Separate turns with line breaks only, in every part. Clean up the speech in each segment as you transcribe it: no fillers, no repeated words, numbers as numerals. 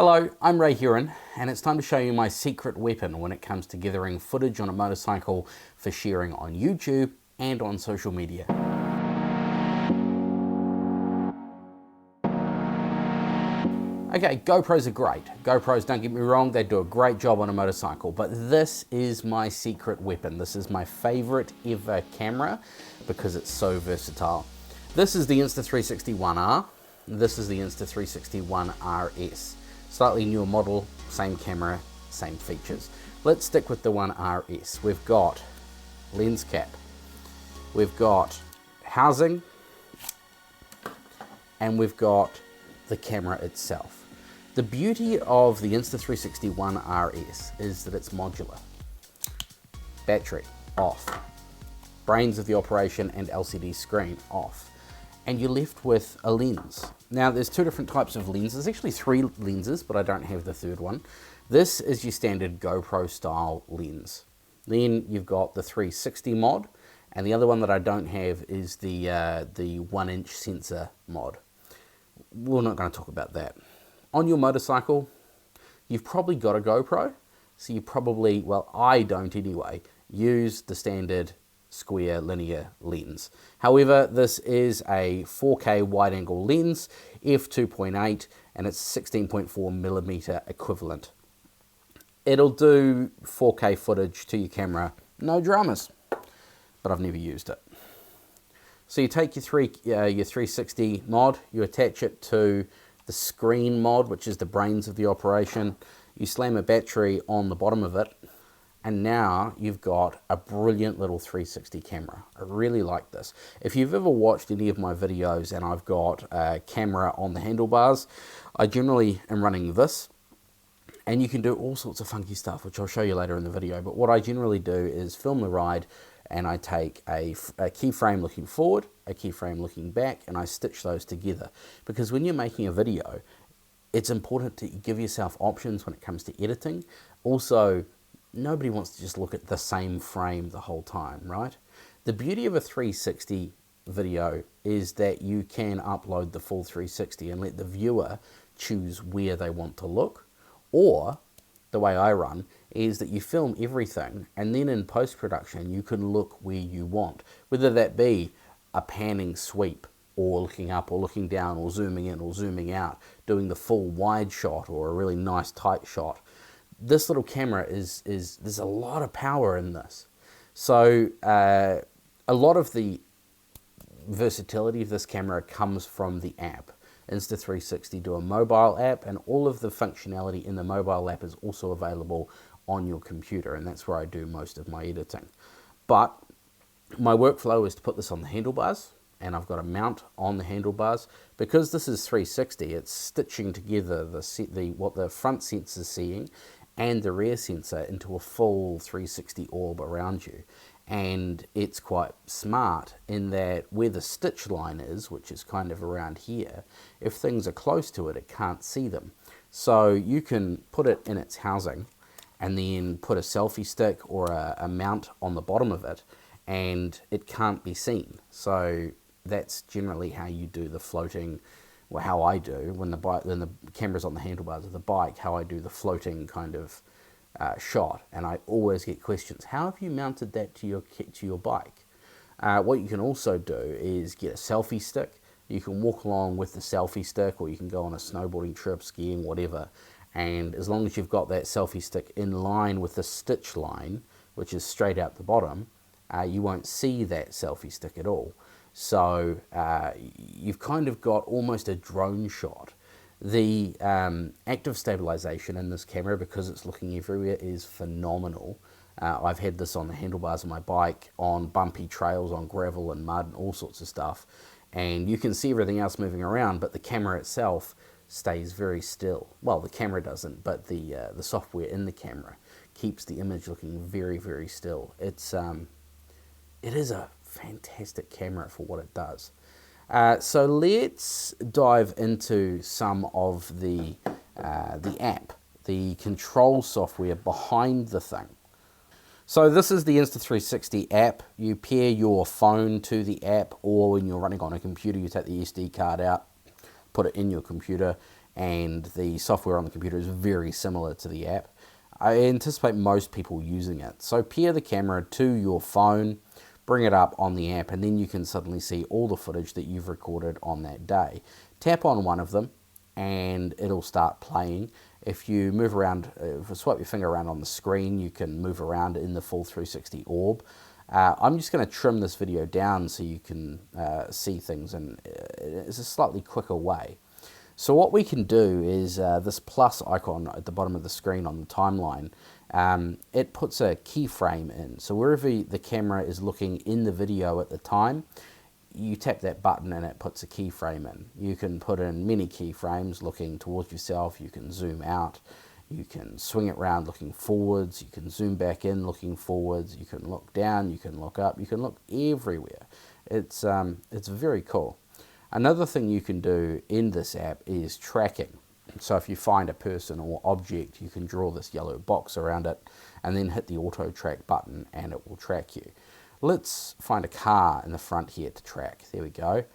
Hello, I'm Ray Huron, and it's time to show you my secret weapon when it comes to gathering footage on a motorcycle for sharing on YouTube and on social media. Okay, GoPros are great. GoPros, don't get me wrong, they do a great job on a motorcycle, but this is my secret weapon. This is my favorite ever camera because it's so versatile. This is the Insta360 ONE-R. This is the Insta360 ONE-RS. Slightly newer model, same camera, same features. Let's stick with the ONE-RS. We've got lens cap, we've got housing, and we've got the camera itself. The beauty of the Insta360 ONE-RS is that it's modular. Battery, off. Brains of the operation and LCD screen, off. And you're left with a lens. Now there's two different types of lenses, actually three lenses, but I don't have the third one. This is your standard GoPro style lens. Then you've got the 360 mod, and the other one that I don't have is the 1-inch sensor mod. We're not going to talk about that. On your motorcycle, you've probably got a GoPro, so you probably, well, I don't anyway, use the standard square linear lens. However, this is a 4K wide angle lens, f2.8, and it's 16.4 millimeter equivalent. It'll do 4K footage to your camera, no dramas, but I've never used it. So you take your 360 mod, you attach it to the screen mod, which is the brains of the operation. You slam a battery on the bottom of it, and now you've got a brilliant little 360 camera. I really like this. If you've ever watched any of my videos and I've got a camera on the handlebars, I generally am running this, and you can do all sorts of funky stuff, which I'll show you later in the video. But what I generally do is film the ride, and I take a keyframe looking forward, a keyframe looking back, and I stitch those together. Because when you're making a video, it's important to give yourself options when it comes to editing. Also, nobody wants to just look at the same frame the whole time, right? The beauty of a 360 video is that you can upload the full 360 and let the viewer choose where they want to look. Or, the way I run, is that you film everything, and then in post-production you can look where you want, whether that be a panning sweep, or looking up or looking down, or zooming in or zooming out, doing the full wide shot or a really nice tight shot. This little camera there's a lot of power in this. So a lot of the versatility of this camera comes from the app. Insta360 do a mobile app, and all of the functionality in the mobile app is also available on your computer, and that's where I do most of my editing. But my workflow is to put this on the handlebars, and I've got a mount on the handlebars. Because this is 360, it's stitching together what the front sensor's seeing and the rear sensor into a full 360 orb around you. And it's quite smart in that where the stitch line is, which is kind of around here, if things are close to it, it can't see them. So you can put it in its housing and then put a selfie stick or a mount on the bottom of it, and it can't be seen. So that's generally how you do the floating, or how I do when the camera's on the handlebars of the bike, how I do the floating kind of shot. And I always get questions, how have you mounted that to your bike? What you can also do is get a selfie stick. You can walk along with the selfie stick, or you can go on a snowboarding trip, skiing, whatever, and as long as you've got that selfie stick in line with the stitch line, which is straight out the bottom, you won't see that selfie stick at all. So you've kind of got almost a drone shot. The active stabilization in this camera, because it's looking everywhere, is phenomenal. I've had this on the handlebars of my bike, on bumpy trails, on gravel and mud and all sorts of stuff, and you can see everything else moving around, but the camera itself stays very still. Well, the camera doesn't, but the software in the camera keeps the image looking very, very still. It is a fantastic camera for what it does. So let's dive into some of the app, the control software behind the thing. So this is the Insta360 app. You pair your phone to the app, or when you're running on a computer, you take the SD card out, put it in your computer, and the software on the computer is very similar to the app. I anticipate most people using it. So pair the camera to your phone, bring it up on the app, and then you can suddenly see all the footage that you've recorded on that day. Tap on one of them and it'll start playing. If you move around, if you swipe your finger around on the screen, you can move around in the full 360 orb. I'm just going to trim this video down so you can see things in a slightly quicker way. So what we can do is this plus icon at the bottom of the screen on the timeline, it puts a keyframe in. So wherever the camera is looking in the video at the time, you tap that button and it puts a keyframe in. You can put in many keyframes looking towards yourself. You can zoom out. You can swing it around looking forwards. You can zoom back in looking forwards. You can look down. You can look up. You can look everywhere. It's very cool. Another thing you can do in this app is tracking. So if you find a person or object, you can draw this yellow box around it and then hit the auto track button and it will track you. Let's find a car in the front here to track. There we go.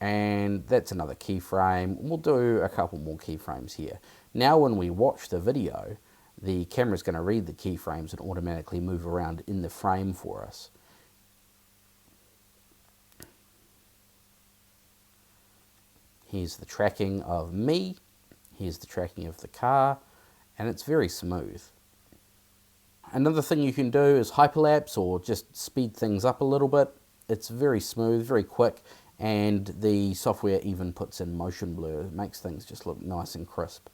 And that's another keyframe. We'll do a couple more keyframes here. Now when we watch the video, the camera's going to read the keyframes and automatically move around in the frame for us. Here's the tracking of me. Here's the tracking of the car. And it's very smooth. Another thing you can do is hyperlapse or just speed things up a little bit. It's very smooth, very quick, and the software even puts in motion blur. It makes things just look nice and crisp.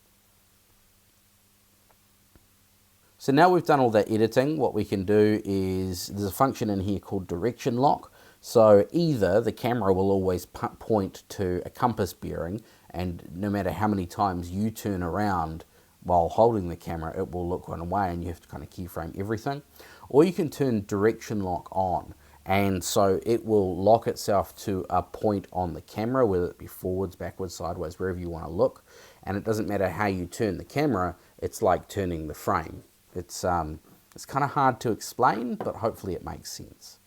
So now we've done all that editing, what we can do is, there's a function in here called direction lock. So either the camera will always point to a compass bearing, and no matter how many times you turn around while holding the camera, it will look one way and you have to kind of keyframe everything. Or you can turn direction lock on, and so it will lock itself to a point on the camera, whether it be forwards, backwards, sideways, wherever you want to look. And it doesn't matter how you turn the camera, it's like turning the frame. It's kind of hard to explain, but hopefully it makes sense.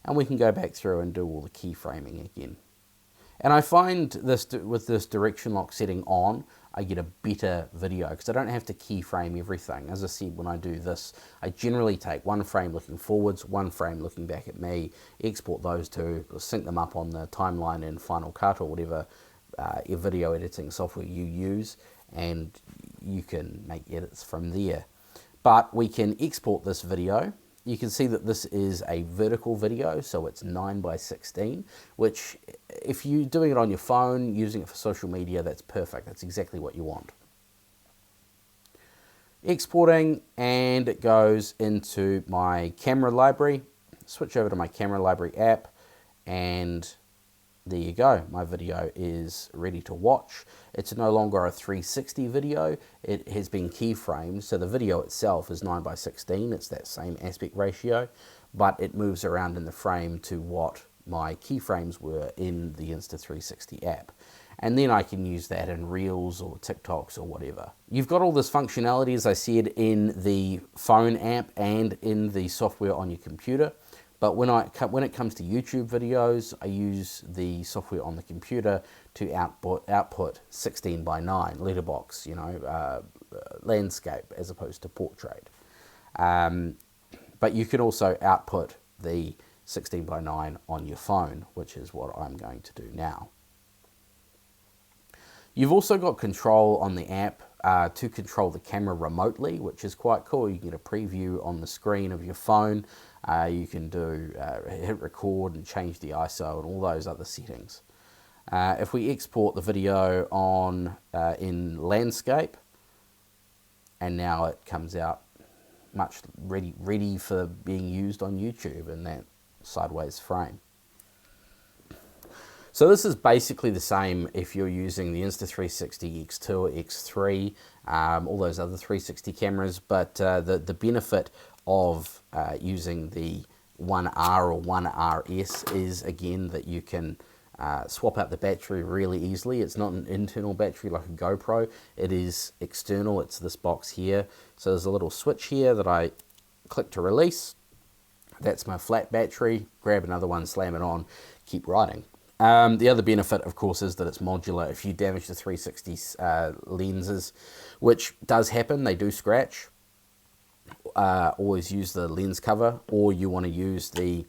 And we can go back through and do all the keyframing again. And I find this, with this direction lock setting on, I get a better video because I don't have to keyframe everything. As I said, when I do this, I generally take one frame looking forwards, one frame looking back at me, export those two, sync them up on the timeline in Final Cut or whatever your video editing software you use, and you can make edits from there. But we can export this video. You can see that this is a vertical video, so it's 9:16, which if you're doing it on your phone, using it for social media, that's perfect. That's exactly what you want. Exporting, and it goes into my camera library. Switch over to my camera library app, and there you go. My video is ready to watch. It's no longer a 360 video. It has been keyframed, so the video itself is 9:16. It's that same aspect ratio, but it moves around in the frame to what my keyframes were in the Insta360 app. And then I can use that in Reels or TikToks or whatever. You've got all this functionality, as I said, in the phone app and in the software on your computer. But when it comes to YouTube videos, I use the software on the computer to output 16:9 letterbox, landscape as opposed to portrait. But you can also output the 16:9 on your phone, which is what I'm going to do now. You've also got control on the app to control the camera remotely, which is quite cool. You can get a preview on the screen of your phone. You can do hit record and change the ISO and all those other settings. If we export the video on in landscape, and now it comes out much ready for being used on YouTube in that sideways frame. So this is basically the same if you're using the Insta360 X2 or X3, all those other 360 cameras, but the benefit of using the One R or One RS is, again, that you can swap out the battery really easily. It's not an internal battery like a GoPro, it is external. It's this box here. So there's a little switch here that I click to release. That's my flat battery. Grab another one, slam it on, keep riding. The other benefit, of course, is that it's modular. If you damage the 360 lenses, which does happen, they do scratch, always use the lens cover, or you want to use the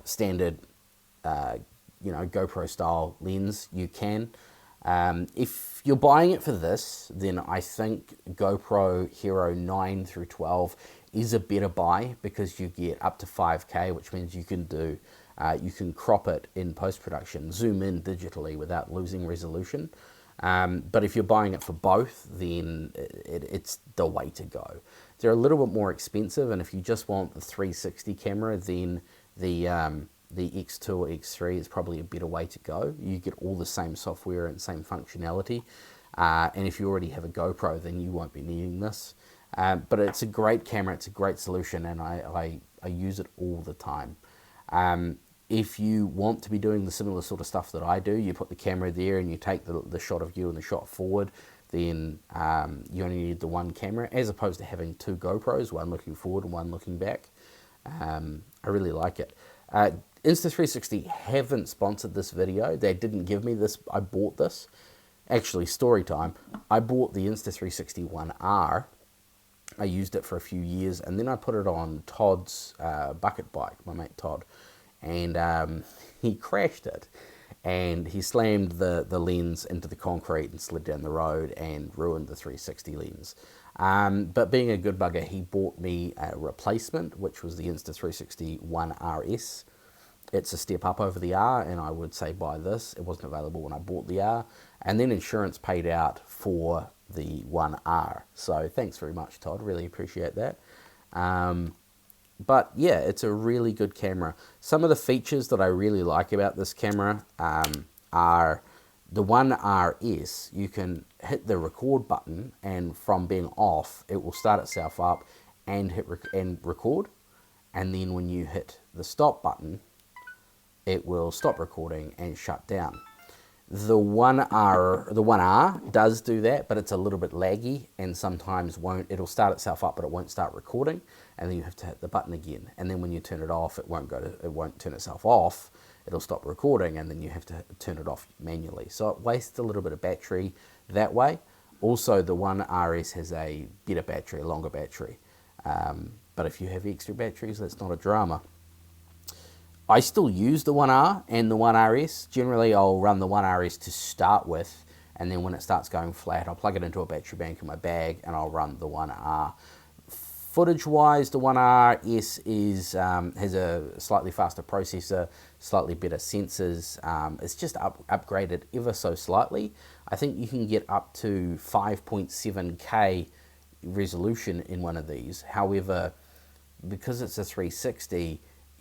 standard, GoPro style lens, you can. If you're buying it for this, then I think GoPro Hero 9 through 12 is a better buy, because you get up to 5K, which means you can do, you can crop it in post-production, zoom in digitally without losing resolution. But if you're buying it for both, then it's the way to go. They're a little bit more expensive, and if you just want the 360 camera, then the X2 or X3 is probably a better way to go. You get all the same software and same functionality. And if you already have a GoPro, then you won't be needing this. But it's a great camera, it's a great solution, and I use it all the time. If you want to be doing the similar sort of stuff that I do, you put the camera there and you take the shot of you and the shot forward, then you only need the one camera, as opposed to having two GoPros, one looking forward and one looking back. I really like it. Insta360 haven't sponsored this video. They didn't give me this. I bought this. Actually, story time. I bought the Insta360 One R. I used it for a few years, and then I put it on Todd's bucket bike, my mate Todd, and he crashed it, and he slammed the lens into the concrete and slid down the road and ruined the 360 lens. But being a good bugger, he bought me a replacement, which was the Insta360 One RS. It's a step up over the R, and I would say buy this. It wasn't available when I bought the R, and then insurance paid out for the One R. So thanks very much, Todd. Really appreciate that. But yeah, it's a really good camera. Some of the features that I really like about this camera are the One RS. You can hit the record button, and from being off, it will start itself up and hit record. And then when you hit the stop button, it will stop recording and shut down. The One R does do that, but it's a little bit laggy, and sometimes won't. It'll start itself up, but it won't start recording, and then you have to hit the button again. And then when you turn it off, it won't turn itself off. It'll stop recording, and then you have to turn it off manually. So it wastes a little bit of battery that way. Also, the One RS has a better battery, a longer battery. But if you have extra batteries, that's not a drama. I still use the One R and the One RS. Generally, I'll run the One RS to start with, and then when it starts going flat, I'll plug it into a battery bank in my bag, and I'll run the One R. Footage-wise, the One RS has a slightly faster processor, slightly better sensors. It's just upgraded ever so slightly. I think you can get up to 5.7K resolution in one of these. However, because it's a 360,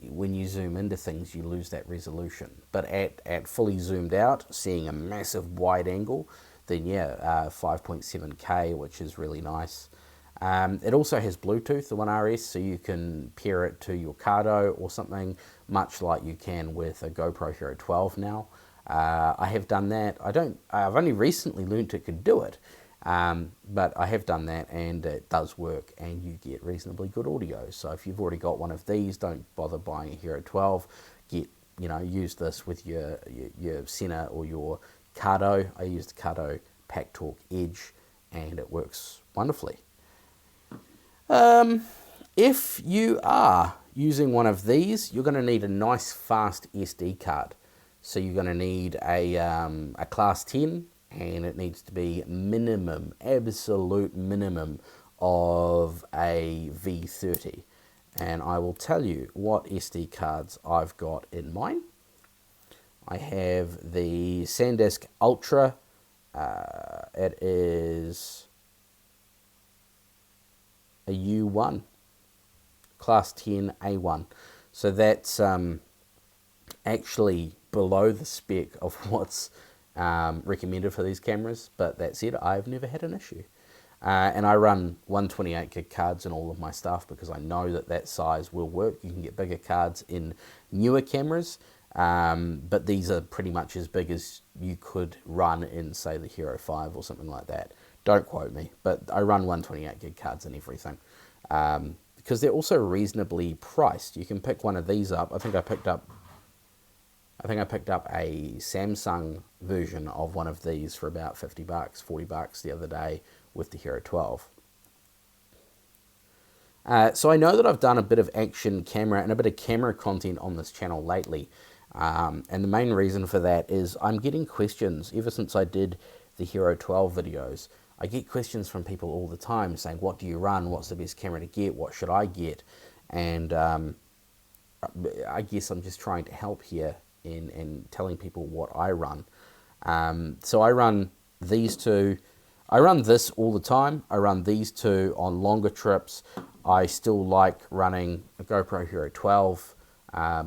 when you zoom into things, you lose that resolution. But at fully zoomed out, seeing a massive wide angle, then yeah, 5.7K, which is really nice. It also has Bluetooth, the One RS, so you can pair it to your Cardo or something, much like you can with a GoPro Hero 12 now. I have done that. I've only recently learned it could do it, but I have done that, and it does work, and you get reasonably good audio. So if you've already got one of these, don't bother buying a Hero 12. Use this with your Sena or your Cardo. I use the Cardo PackTalk Edge, and it works wonderfully. If you are using one of these, you're going to need a nice fast SD card. So you're going to need a Class 10, and it needs to be minimum, absolute minimum of a V30. And I will tell you what SD cards I've got in mine. I have the SanDisk Ultra. It is a U1, Class 10 A1. So that's actually below the spec of what's recommended for these cameras, but that said, I've never had an issue. And I run 128 gig cards in all of my stuff because I know that size will work. You can get bigger cards in newer cameras, but these are pretty much as big as you could run in, say, the Hero 5 or something like that. Don't quote me, but I run 128 gig cards and everything, because they're also reasonably priced. You can pick one of these up. I think I picked up I think I picked up a Samsung version of one of these for about 50 bucks, 40 bucks the other day with the Hero 12. So I know that I've done a bit of action camera and a bit of camera content on this channel lately. And the main reason for that is I'm getting questions ever since I did the Hero 12 videos. I get questions from people all the time saying, what do you run? What's the best camera to get? What should I get? And I guess I'm just trying to help here in telling people what I run. So I run these two. I run this all the time. I run these two on longer trips. I still like running a GoPro Hero 12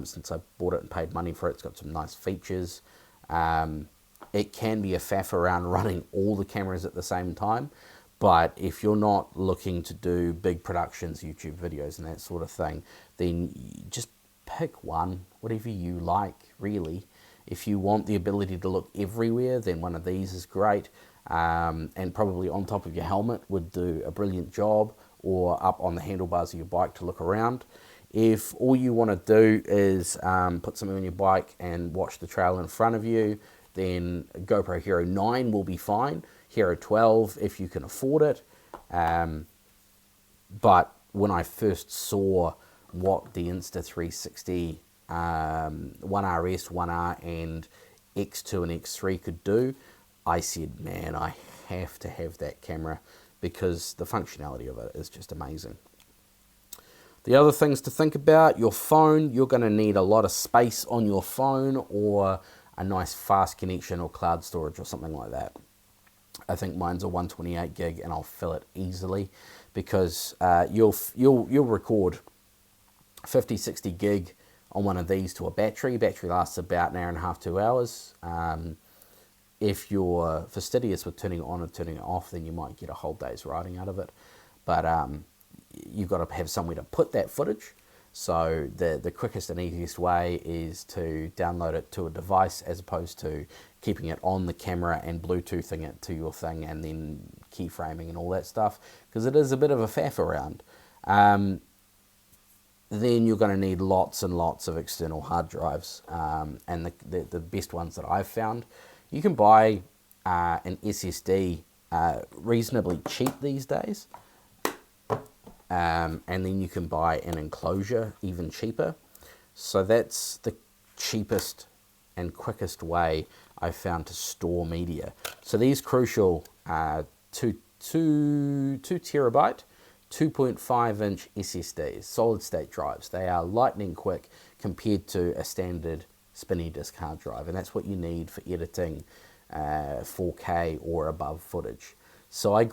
since I bought it and paid money for it. It's got some nice features. It can be a faff around running all the cameras at the same time, but if you're not looking to do big productions, YouTube videos and that sort of thing, then just pick one, whatever you like, really. If you want the ability to look everywhere, then one of these is great, and probably on top of your helmet would do a brilliant job, or up on the handlebars of your bike to look around. If all you want to do is put something on your bike and watch the trail in front of you, then GoPro Hero 9 will be fine. Hero 12 if you can afford it. But when I first saw what the Insta360 1RS, 1R and X2 and X3 could do, I said, man, I have to have that camera because the functionality of it is just amazing. The other things to think about, your phone, you're going to need a lot of space on your phone or a nice fast connection or cloud storage or something like that. I think mine's a 128 gig and I'll fill it easily because you'll record 50, 60 gig on one of these to a battery. Battery lasts about an hour and a half, 2 hours. If you're fastidious with turning it on and turning it off, then you might get a whole day's riding out of it. But you've got to have somewhere to put that footage. So the quickest and easiest way is to download it to a device as opposed to keeping it on the camera and Bluetoothing it to your thing and then keyframing and all that stuff, because it is a bit of a faff around. Then you're going to need lots and lots of external hard drives, and the best ones that I've found. You can buy an SSD reasonably cheap these days. And then you can buy an enclosure even cheaper. So that's the cheapest and quickest way I've found to store media. So these Crucial 2 terabyte, 2.5 inch SSDs, solid state drives. They are lightning quick compared to a standard spinny disk hard drive, and that's what you need for editing 4K or above footage. So I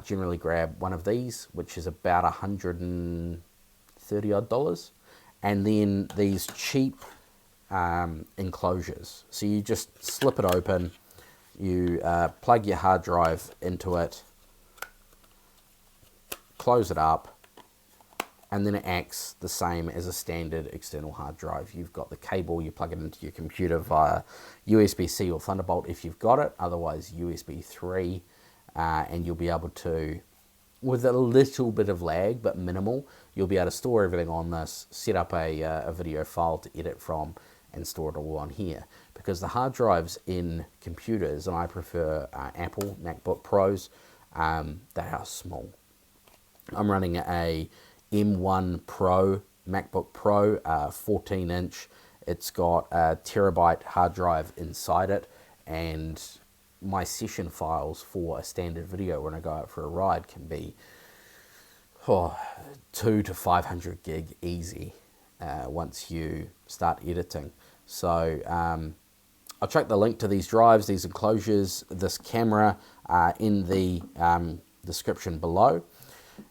generally grab one of these, which is about $130 odd, and then these cheap enclosures. So you just slip it open, you plug your hard drive into it, close it up, and then it acts the same as a standard external hard drive. You've got the cable, you plug it into your computer via USB-C or Thunderbolt if you've got it, otherwise USB 3. And you'll be able to, with a little bit of lag, but minimal, you'll be able to store everything on this, set up a video file to edit from, and store it all on here. Because the hard drives in computers, and I prefer Apple MacBook Pros, they are small. I'm running a M1 Pro MacBook Pro, 14 inch. It's got a terabyte hard drive inside it, and my session files for a standard video when I go out for a ride can be 200 to 500 gig easy once you start editing. So I'll check the link to these drives, these enclosures, this camera in the description below.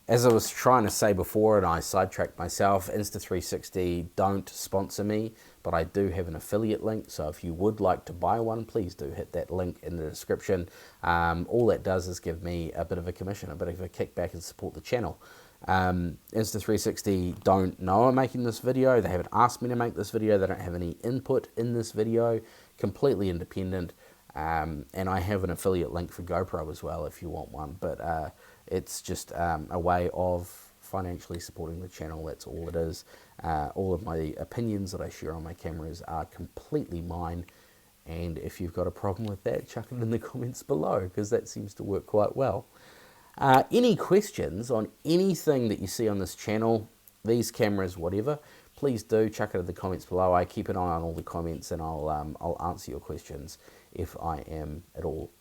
As I was trying to say before, and I sidetracked myself, Insta360 don't sponsor me, but I do have an affiliate link, so if you would like to buy one, please do hit that link in the description. All that does is give me a bit of a commission, a bit of a kickback, and support the channel. Insta360 don't know I'm making this video. They haven't asked me to make this video. They don't have any input in this video. Completely independent. And I have an affiliate link for GoPro as well if you want one. But it's just a way of financially supporting the channel. That's all it is. All of my opinions that I share on my cameras are completely mine, and if you've got a problem with that, chuck it in the comments below, because that seems to work quite well. Any questions on anything that you see on this channel, these cameras, whatever, please do chuck it in the comments below. I keep an eye on all the comments, and I'll answer your questions if I am at all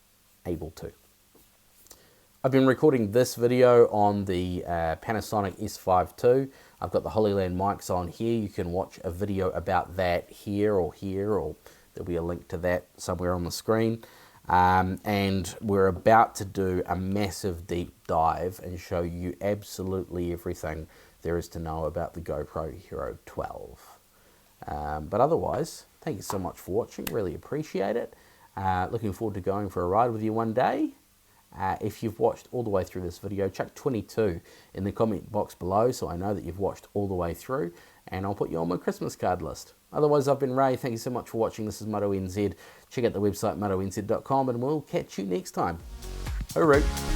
able to. I've been recording this video on the Panasonic S5 II. I've got the Holyland mics on here. You can watch a video about that here, or there'll be a link to that somewhere on the screen. And we're about to do a massive deep dive and show you absolutely everything there is to know about the GoPro Hero 12. But otherwise, thank you so much for watching. Really appreciate it. Looking forward to going for a ride with you one day. If you've watched all the way through this video, chuck 22 in the comment box below so I know that you've watched all the way through, and I'll put you on my Christmas card list. Otherwise, I've been Ray. Thank you so much for watching. This is MotoNZ. Check out the website motonz.com, and we'll catch you next time. Hooroo!